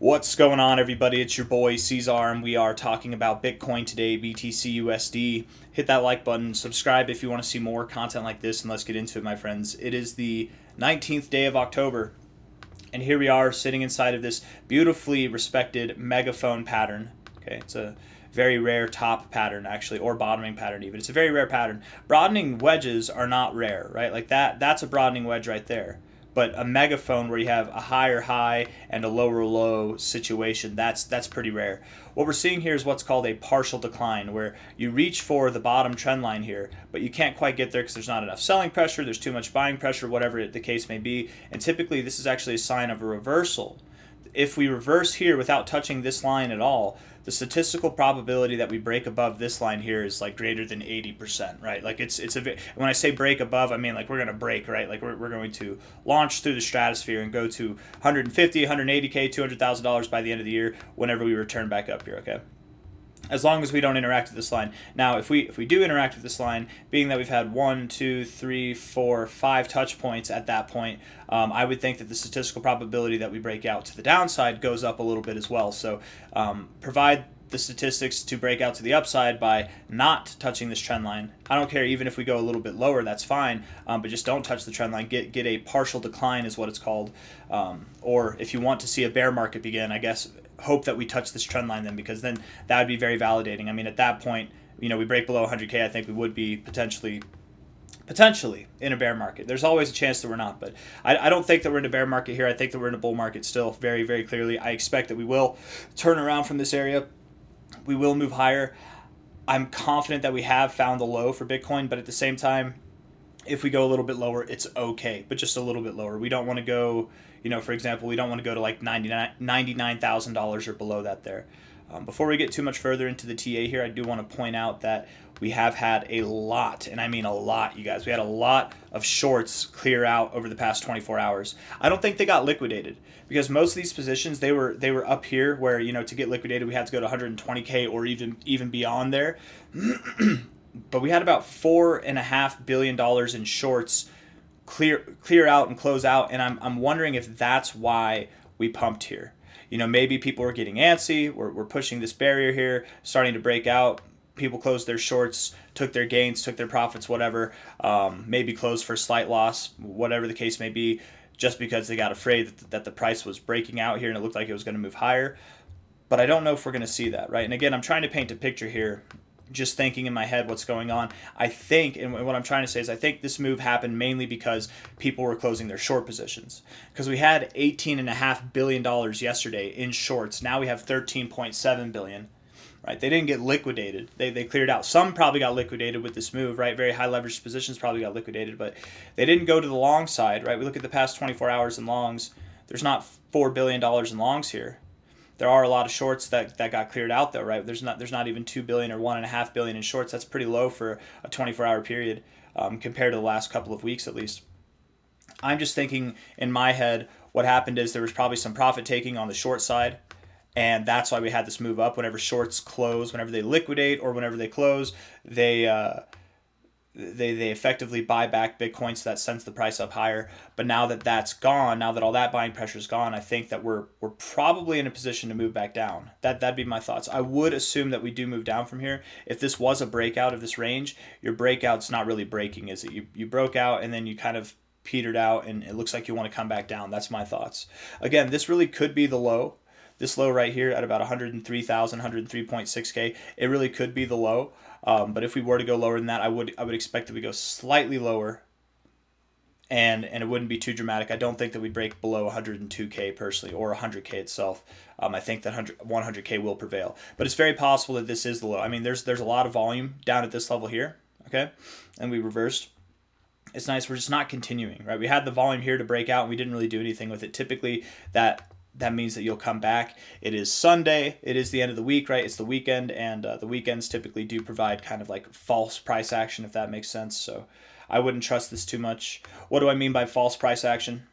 What's going on, everybody? It's your boy C-Zar, and we are talking about Bitcoin today, BTC USD. Hit that like button, subscribe if you want to see more content like this, and let's get into it, my friends. It is the 19th day of October, and here we are sitting inside of this beautifully respected Megaphone pattern. Okay, it's a very rare top pattern, actually, or bottoming pattern even. It's a very rare pattern. Broadening wedges are not rare, right? Like that's a broadening wedge right there. But a megaphone where you have a higher high and a lower low situation, that's pretty rare. What we're seeing here is what's called a partial decline, where you reach for the bottom trend line here, but you can't quite get there because there's not enough selling pressure, there's too much buying pressure, whatever the case may be. And typically this is actually a sign of a reversal. If we reverse here without touching this line at all, the statistical probability that we break above this line here is like greater than 80%, right? Like when I say break above, I mean like we're going to break, right? Like we're going to launch through the stratosphere and go to 150, 180K, $200,000 by the end of the year whenever we return back up here, okay? As long as we don't interact with this line. Now, if we do interact with this line, being that we've had 1, 2, 3, 4, 5 touch points at that point, I would think that the statistical probability that we break out to the downside goes up a little bit as well. So provide the statistics to break out to the upside by not touching this trend line. I don't care, even if we go a little bit lower, that's fine, but just don't touch the trend line. Get a partial decline is what it's called. Or if you want to see a bear market begin, I guess hope that we touch this trend line then, because then that would be very validating. I mean, at that point, we break below 100K, I think we would be potentially in a bear market. There's always a chance that we're not, but I don't think that we're in a bear market here. I think that we're in a bull market still, very, very clearly. I expect that we will turn around from this area. We will move higher. I'm confident that we have found the low for Bitcoin, but at the same time, if we go a little bit lower, it's okay, but just a little bit lower. We don't want to go, for example, we don't want to go to like $99,000 or below that there. Before we get too much further into the TA here, I do want to point out that we have had a lot, and I mean a lot, you guys. We had a lot of shorts clear out over the past 24 hours. I don't think they got liquidated because most of these positions, they were up here where, to get liquidated, we had to go to 120K or even beyond there. But we had about $4.5 billion in shorts clear out and close out, and I'm wondering if that's why we pumped here. Maybe people are getting antsy. We're pushing this barrier here, starting to break out. People closed their shorts, took their gains, took their profits, whatever. Maybe closed for slight loss, whatever the case may be, just because they got afraid that the price was breaking out here and it looked like it was going to move higher. But I don't know if we're going to see that, right? And again, I'm trying to paint a picture here, just thinking in my head what's going on. I think, and what I'm trying to say is I think this move happened mainly because people were closing their short positions. Because we had $18.5 billion yesterday in shorts. Now we have $13.7 billion. Right? They didn't get liquidated. They cleared out. Some probably got liquidated with this move, right? Very high leverage positions probably got liquidated, but they didn't go to the long side, right? We look at the past 24 hours in longs. There's not $4 billion in longs here. There are a lot of shorts that got cleared out though, right? There's not even 2 billion or 1.5 billion in shorts. That's pretty low for a 24-hour period compared to the last couple of weeks at least. I'm just thinking in my head what happened is there was probably some profit taking on the short side, and that's why we had this move up. Whenever shorts close, whenever they liquidate or whenever they close, they effectively buy back Bitcoin, so that sends the price up higher. But now that that's gone, now that all that buying pressure is gone, I think that we're probably in a position to move back down. That'd be my thoughts. I would assume that we do move down from here. If this was a breakout of this range, your breakout's not really breaking, is it? You broke out and then you kind of petered out, and it looks like you want to come back down. That's my thoughts. Again, this really could be the low. This low right here at about 103,000, 103.6K, it really could be the low. But if we were to go lower than that, I would expect that we go slightly lower, and it wouldn't be too dramatic. I don't think that we'd break below 102K personally, or 100K itself. I think that 100K will prevail. But it's very possible that this is the low. I mean, there's a lot of volume down at this level here, okay? And we reversed. It's nice. We're just not continuing, right? We had the volume here to break out, and we didn't really do anything with it. Typically, that means that you'll come back. It is Sunday. It is the end of the week, right? It's the weekend, and the weekends typically do provide kind of like false price action, if that makes sense. So I wouldn't trust this too much. What do I mean by false price action?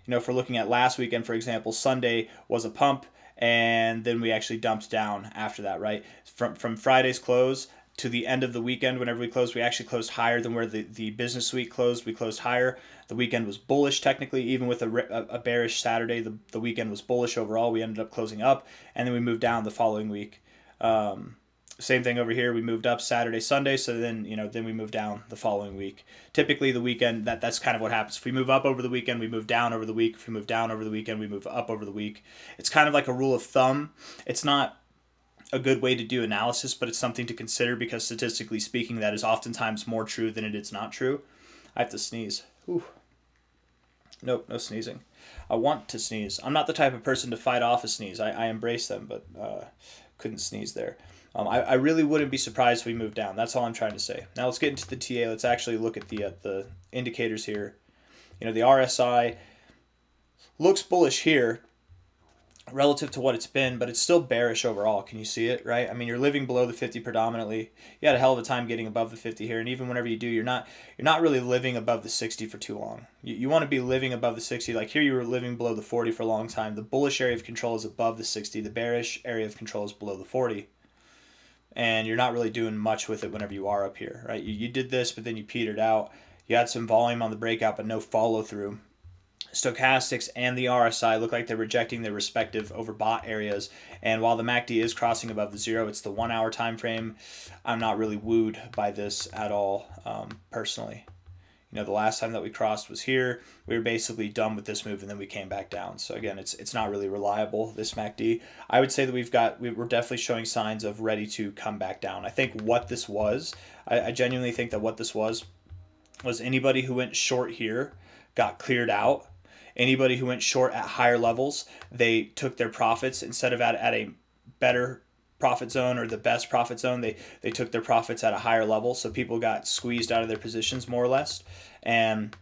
If we're looking at last weekend, for example, Sunday was a pump, and then we actually dumped down after that, right? From Friday's close to the end of the weekend, whenever we closed, we actually closed higher than where the business week closed. We closed higher. The weekend was bullish technically, even with a bearish Saturday. The weekend was bullish overall. We ended up closing up, and then we moved down the following week. Same thing over here. We moved up Saturday, Sunday, so then then we moved down the following week. Typically, the weekend that's kind of what happens. If we move up over the weekend, we move down over the week. If we move down over the weekend, we move up over the week. It's kind of like a rule of thumb. It's not a good way to do analysis, but it's something to consider because statistically speaking, that is oftentimes more true than it is not true. I have to sneeze. Whew. Nope, no sneezing. I want to sneeze. I'm not the type of person to fight off a sneeze. I embrace them, but couldn't sneeze there. I really wouldn't be surprised if we move down. That's all I'm trying to say. Now let's get into the TA. Let's actually look at the indicators here. The RSI looks bullish here relative to what it's been, but it's still bearish overall. Can you see it, right? I mean, you're living below the 50 predominantly. You had a hell of a time getting above the 50 here, and even whenever you do, you're not really living above the 60 for too long. You want to be living above the 60. Like here, you were living below the 40 for a long time. The bullish area of control is above the 60. The bearish area of control is below the 40. And you're not really doing much with it whenever you are up here, right? You did this, but then you petered out. You had some volume on the breakout, but no follow through. Stochastics and the RSI look like they're rejecting their respective overbought areas, and while the MACD is crossing above the zero, it's the 1 hour time frame. I'm not really wooed by this at all, personally. The last time that we crossed was here. We were basically done with this move, and then we came back down. So again, it's not really reliable, this MACD. I would say that we're definitely showing signs of ready to come back down. I think what this was, I genuinely think that what this was anybody who went short here got cleared out. Anybody who went short at higher levels, they took their profits instead of at a better profit zone or the best profit zone, they took their profits at a higher level. So people got squeezed out of their positions more or less. And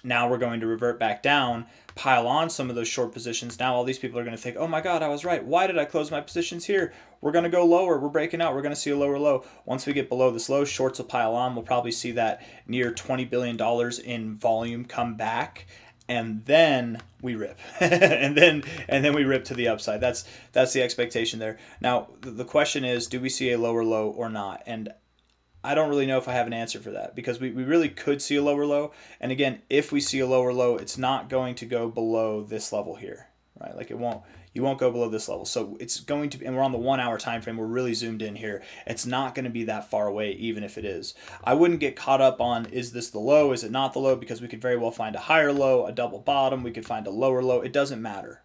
now we're going to revert back down, pile on some of those short positions. Now all these people are going to think, oh my God, I was right. Why did I close my positions here? We're going to go lower. We're breaking out. We're going to see a lower low. Once we get below this low, shorts will pile on. We'll probably see that near $20 billion in volume come back. And then we rip, and then we rip to the upside. That's the expectation there. Now the question is, do we see a lower low or not? And I don't really know if I have an answer for that, because we really could see a lower low. And again, if we see a lower low, it's not going to go below this level here, right? Like you won't go below this level. So it's going to be, and we're on the 1 hour time frame. We're really zoomed in here. It's not going to be that far away, even if it is. I wouldn't get caught up on, is this the low? Is it not the low? Because we could very well find a higher low, a double bottom. We could find a lower low. It doesn't matter.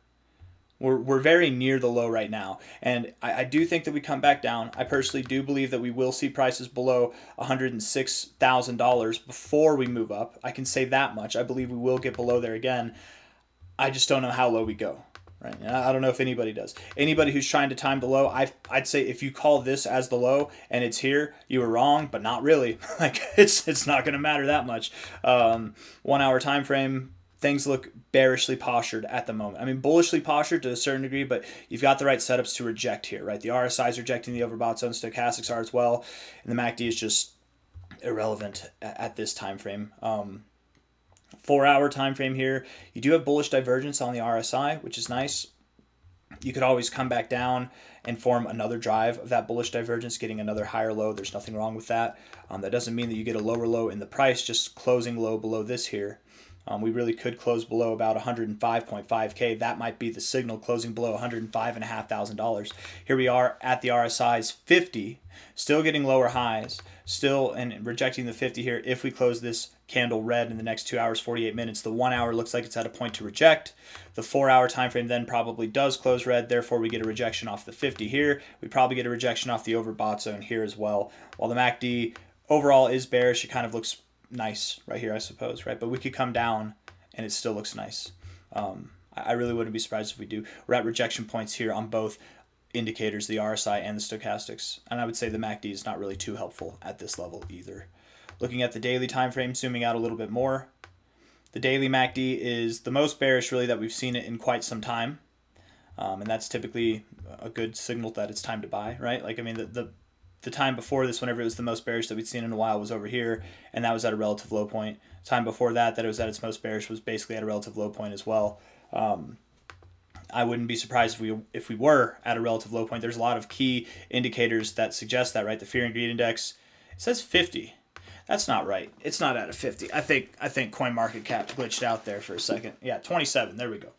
We're very near the low right now. And I do think that we come back down. I personally do believe that we will see prices below $106,000 before we move up. I can say that much. I believe we will get below there again. I just don't know how low we go. Right? I don't know if anybody does. Anybody who's trying to time the low, I'd say if you call this as the low and it's here, you were wrong, but not really. Like it's not going to matter that much. 1 hour time frame, things look bearishly postured at the moment. I mean, bullishly postured to a certain degree, but you've got the right setups to reject here, right? The RSI is rejecting the overbought zone, stochastics are as well, and the MACD is just irrelevant at this time frame. 4 hour time frame here, you do have bullish divergence on the RSI, which is nice. You could always come back down and form another drive of that bullish divergence, getting another higher low. There's nothing wrong with that. That doesn't mean that you get a lower low in the price, just closing low below this here. We really could close below about 105.5K. That might be the signal, closing below $105,500. Here we are at the RSI's 50, still getting lower highs, still and rejecting the 50 here. If we close this candle red in the next 2 hours, 48 minutes, the 1 hour looks like it's at a point to reject. The 4 hour time frame then probably does close red. Therefore, we get a rejection off the 50 here. We probably get a rejection off the overbought zone here as well. While the MACD overall is bearish, it kind of looks nice right here, I suppose, right? But we could come down and it still looks nice. I really wouldn't be surprised if we do. We're at rejection points here on both indicators, the RSI and the stochastics. And I would say the MACD is not really too helpful at this level either. Looking at the daily time frame, zooming out a little bit more, the daily MACD is the most bearish really that we've seen it in quite some time. And that's typically a good signal that it's time to buy, right? Like, I mean, the time before this, whenever it was the most bearish that we'd seen in a while, was over here, and that was at a relative low point. Time before that, that it was at its most bearish, was basically at a relative low point as well. I wouldn't be surprised if we were at a relative low point. There's a lot of key indicators that suggest that, right? The fear and greed index, it says 50. That's not right. It's not at a 50. I think CoinMarketCap glitched out there for a second. Yeah, 27. There we go.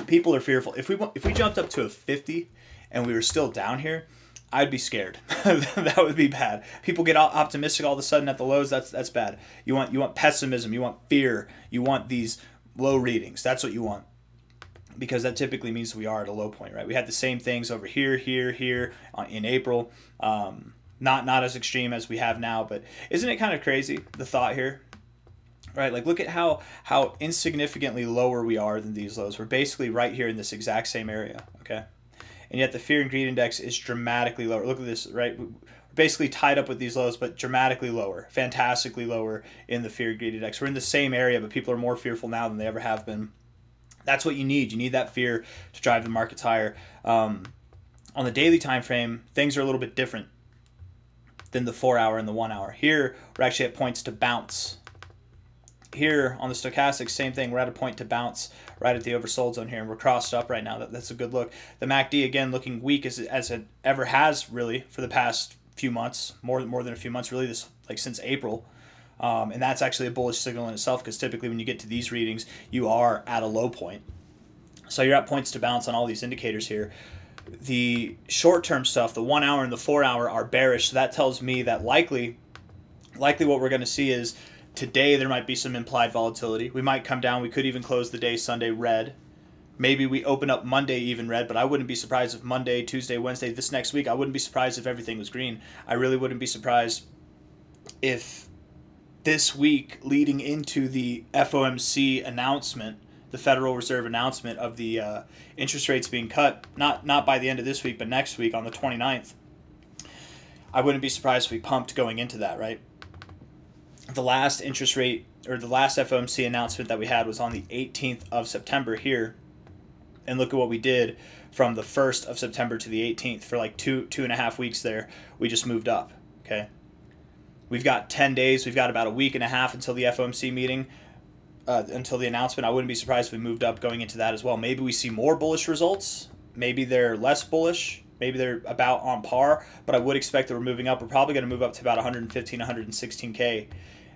People are fearful. If we jumped up to a 50 and we were still down here, I'd be scared. That would be bad. People get optimistic all of a sudden at the lows. That's bad. You want pessimism. You want fear. You want these low readings. That's what you want, because that typically means we are at a low point, right? We had the same things over here in April. Not as extreme as we have now, but isn't it kind of crazy, the thought here? Right, like look at how insignificantly lower we are than these lows. We're basically right here in this exact same area, okay? And yet the fear and greed index is dramatically lower. Look at this, right? We're basically tied up with these lows, but dramatically lower, fantastically lower in the fear and greed index. We're in the same area, but people are more fearful now than they ever have been. That's what you need. You need that fear to drive the markets higher. On the daily time frame, things are a little bit different than the 4 hour and the 1 hour. Here, we're actually at points to bounce. Here on the stochastic, same thing. We're at a point to bounce right at the oversold zone here, and we're crossed up right now. That's a good look. The MACD, again, looking weak as it ever has, really, for the past few months, more than a few months, really, since April. And that's actually a bullish signal in itself, because typically when you get to these readings, you are at a low point. So you're at points to bounce on all these indicators here. The short-term stuff, the 1 hour and the 4 hour, are bearish. So that tells me that likely what we're going to see is today there might be some implied volatility. We might come down. We could even close the day Sunday red. Maybe we open up Monday even red, but I wouldn't be surprised if Monday, Tuesday, Wednesday, this next week, I wouldn't be surprised if everything was green. I really wouldn't be surprised if this week leading into the FOMC announcement, the Federal Reserve announcement of the interest rates being cut, not by the end of this week, but next week on the 29th, I wouldn't be surprised if we pumped going into that, right? The last interest rate, or the last FOMC announcement that we had, was on the 18th of September here. And look at what we did from the 1st of September to the 18th. For like two and a half weeks there, we just moved up, okay? We've got 10 days. We've got about a week and a half until the FOMC meeting, until the announcement. I wouldn't be surprised if we moved up going into that as well. Maybe we see more bullish results. Maybe they're less bullish. Maybe they're about on par. But I would expect that we're moving up. We're probably going to move up to about 115, 116K.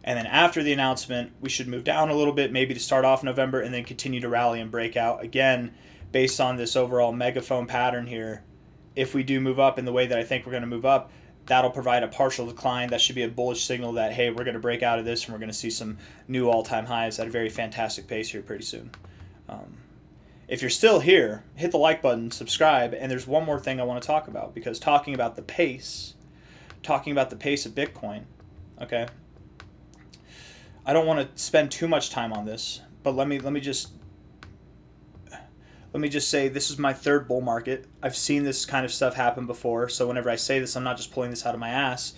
And then after the announcement, we should move down a little bit, maybe to start off November, and then continue to rally and break out. Again, based on this overall megaphone pattern here, if we do move up in the way that I think we're going to move up, that'll provide a partial decline. That should be a bullish signal that, hey, we're going to break out of this, and we're going to see some new all-time highs at a very fantastic pace here pretty soon. If you're still here, hit the like button, subscribe, and there's one more thing I want to talk about, because talking about the pace of Bitcoin, okay, I don't want to spend too much time on this, but let me just say this is my third bull market. I've seen this kind of stuff happen before, so whenever I say this, I'm not just pulling this out of my ass.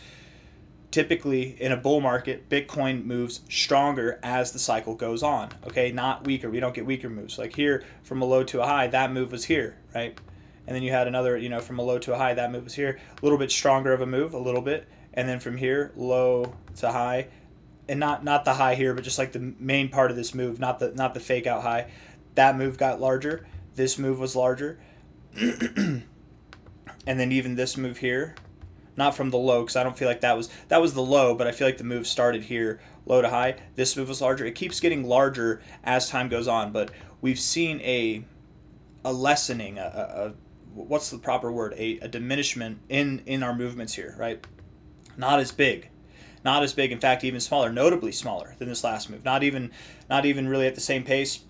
Typically, in a bull market, Bitcoin moves stronger as the cycle goes on, okay? Not weaker. We don't get weaker moves. Like here, from a low to a high, that move was here, right? And then you had another, from a low to a high, that move was here. A little bit stronger of a move, a little bit. And then from here, low to high, and not the high here, but just like the main part of this move, not the fake out high. That move got larger. This move was larger. And then even this move here, not from the low, because I don't feel like that was the low, but I feel like the move started here, low to high. This move was larger. It keeps getting larger as time goes on, but we've seen a lessening, what's the proper word? A diminishment in our movements here, right? Not as big. In fact, even smaller, notably smaller than this last move. Not even really at the same pace.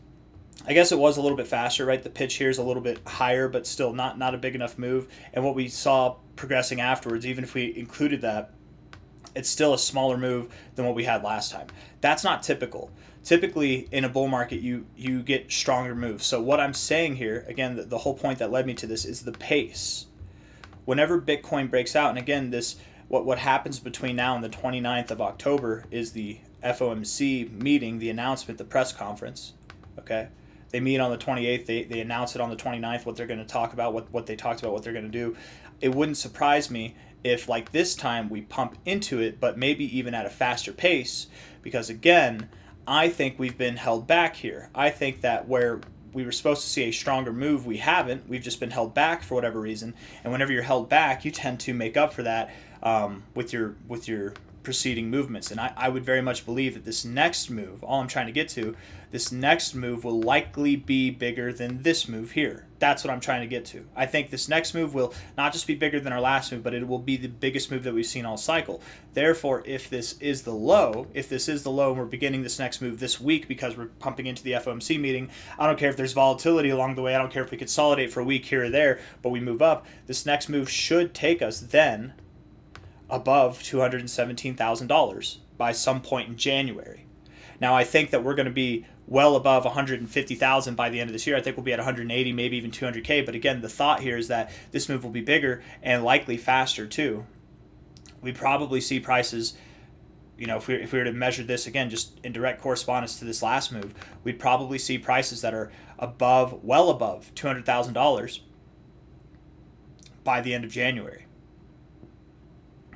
I guess it was a little bit faster, right? The pitch here is a little bit higher, but still not a big enough move. And what we saw progressing afterwards, even if we included that, it's still a smaller move than what we had last time. That's not typical. Typically, in a bull market, you get stronger moves. So what I'm saying here, again, the whole point that led me to this is the pace. Whenever Bitcoin breaks out, and again, what happens between now and the 29th of October is the FOMC meeting, the announcement, the press conference, okay? They meet on the 28th. They announce it on the 29th, what they're going to talk about, what they talked about, what they're going to do. It wouldn't surprise me if, like this time, we pump into it, but maybe even at a faster pace, because, again, I think we've been held back here. I think that where we were supposed to see a stronger move, we haven't. We've just been held back for whatever reason. And whenever you're held back, you tend to make up for that with your preceding movements. And I would very much believe that this next move, all I'm trying to get to, this next move will likely be bigger than this move here. That's what I'm trying to get to. I think this next move will not just be bigger than our last move, but it will be the biggest move that we've seen all cycle. Therefore, if this is the low, and we're beginning this next move this week because we're pumping into the FOMC meeting, I don't care if there's volatility along the way. I don't care if we consolidate for a week here or there, but we move up. This next move should take us then above $217,000 by some point in January. Now, I think that we're going to be well above 150,000 by the end of this year. I think we'll be at 180, maybe even 200K. But again, the thought here is that this move will be bigger and likely faster too. We probably see prices, if we were to measure this again, just in direct correspondence to this last move, we'd probably see prices that are well above $200,000 by the end of January.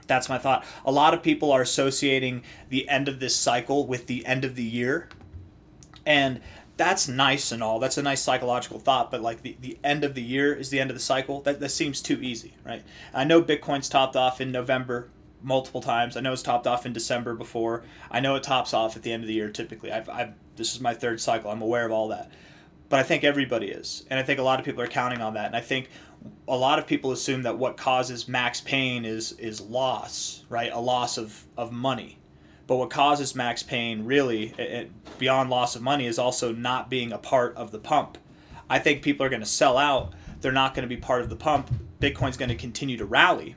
That's my thought. A lot of people are associating the end of this cycle with the end of the year. And that's nice and all. That's a nice psychological thought. But like the end of the year is the end of the cycle. That seems too easy, right? I know Bitcoin's topped off in November multiple times. I know it's topped off in December before. I know it tops off at the end of the year typically. This is my third cycle. I'm aware of all that. But I think everybody is. And I think a lot of people are counting on that. And I think a lot of people assume that what causes max pain is loss, right? A loss of money. But what causes max pain really, beyond loss of money, is also not being a part of the pump. I think people are going to sell out. They're not going to be part of the pump. Bitcoin's going to continue to rally.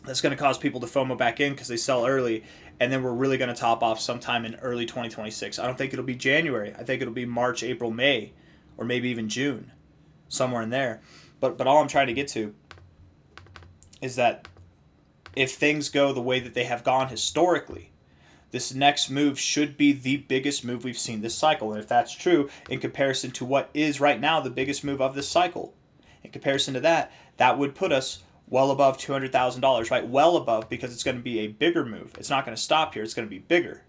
That's going to cause people to FOMO back in because they sell early. And then we're really going to top off sometime in early 2026. I don't think it'll be January. I think it'll be March, April, May, or maybe even June, somewhere in there. But all I'm trying to get to is that if things go the way that they have gone historically, this next move should be the biggest move we've seen this cycle. And if that's true, in comparison to what is right now the biggest move of this cycle, in comparison to that, that would put us well above $200,000, right? Well above, because it's going to be a bigger move. It's not going to stop here. It's going to be bigger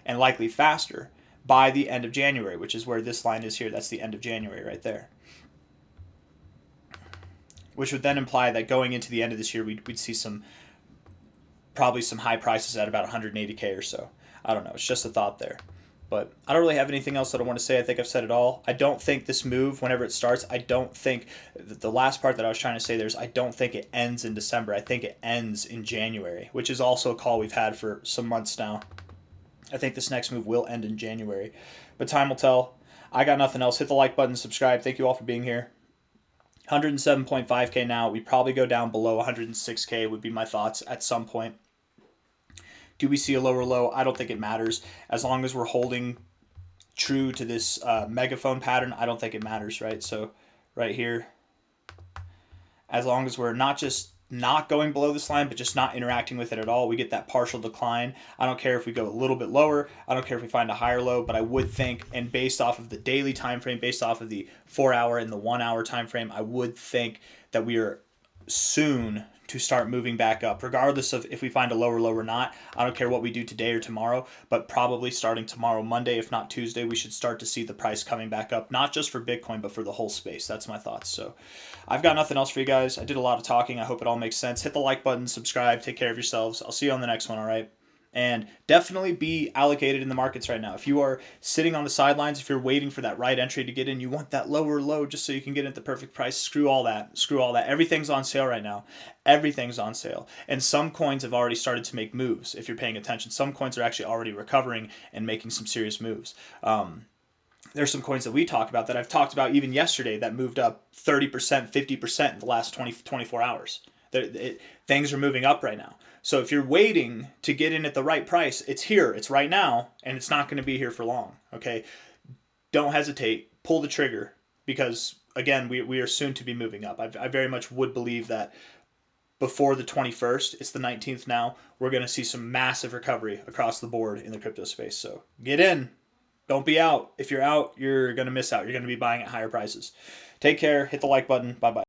and likely faster by the end of January, which is where this line is here. That's the end of January right there. Which would then imply that going into the end of this year, we'd see probably some high prices at about 180K or so. I don't know. It's just a thought there. But I don't really have anything else that I want to say. I think I've said it all. I don't think this move, whenever it starts, I don't think the last part that I was trying to say there is I don't think it ends in December. I think it ends in January, which is also a call we've had for some months now. I think this next move will end in January. But time will tell. I got nothing else. Hit the like button, subscribe. Thank you all for being here. 107.5K now. We probably go down below 106K would be my thoughts at some point. Do we see a lower low? I don't think it matters. As long as we're holding true to this megaphone pattern, I don't think it matters, right? So right here, as long as we're not just not going below this line, but just not interacting with it at all, we get that partial decline. I don't care if we go a little bit lower. I don't care if we find a higher low, but I would think, and based off of the daily time frame, based off of the 4-hour and the 1-hour time frame, I would think that we are soon to start moving back up, regardless of if we find a lower low or not. I don't care what we do today or tomorrow, but probably starting tomorrow, Monday, if not Tuesday, we should start to see the price coming back up, not just for Bitcoin, but for the whole space. That's my thoughts. So I've got nothing else for you guys. I did a lot of talking. I hope it all makes sense. Hit the like button, subscribe, take care of yourselves. I'll see you on the next one, all right? And definitely be allocated in the markets right now. If you are sitting on the sidelines, if you're waiting for that right entry to get in, you want that lower low just so you can get at the perfect price, screw all that. Screw all that. Everything's on sale right now. Everything's on sale. And some coins have already started to make moves, if you're paying attention. Some coins are actually already recovering and making some serious moves. There's some coins that we talk about that I've talked about even yesterday that moved up 30%, 50% in the last 24 hours. Things are moving up right now. So if you're waiting to get in at the right price, it's here, it's right now, and it's not going to be here for long, okay? Don't hesitate, pull the trigger, because, again, we are soon to be moving up. I very much would believe that before the 21st, it's the 19th now, we're going to see some massive recovery across the board in the crypto space. So get in. Don't be out. If you're out, you're going to miss out. You're going to be buying at higher prices. Take care. Hit the like button. Bye-bye.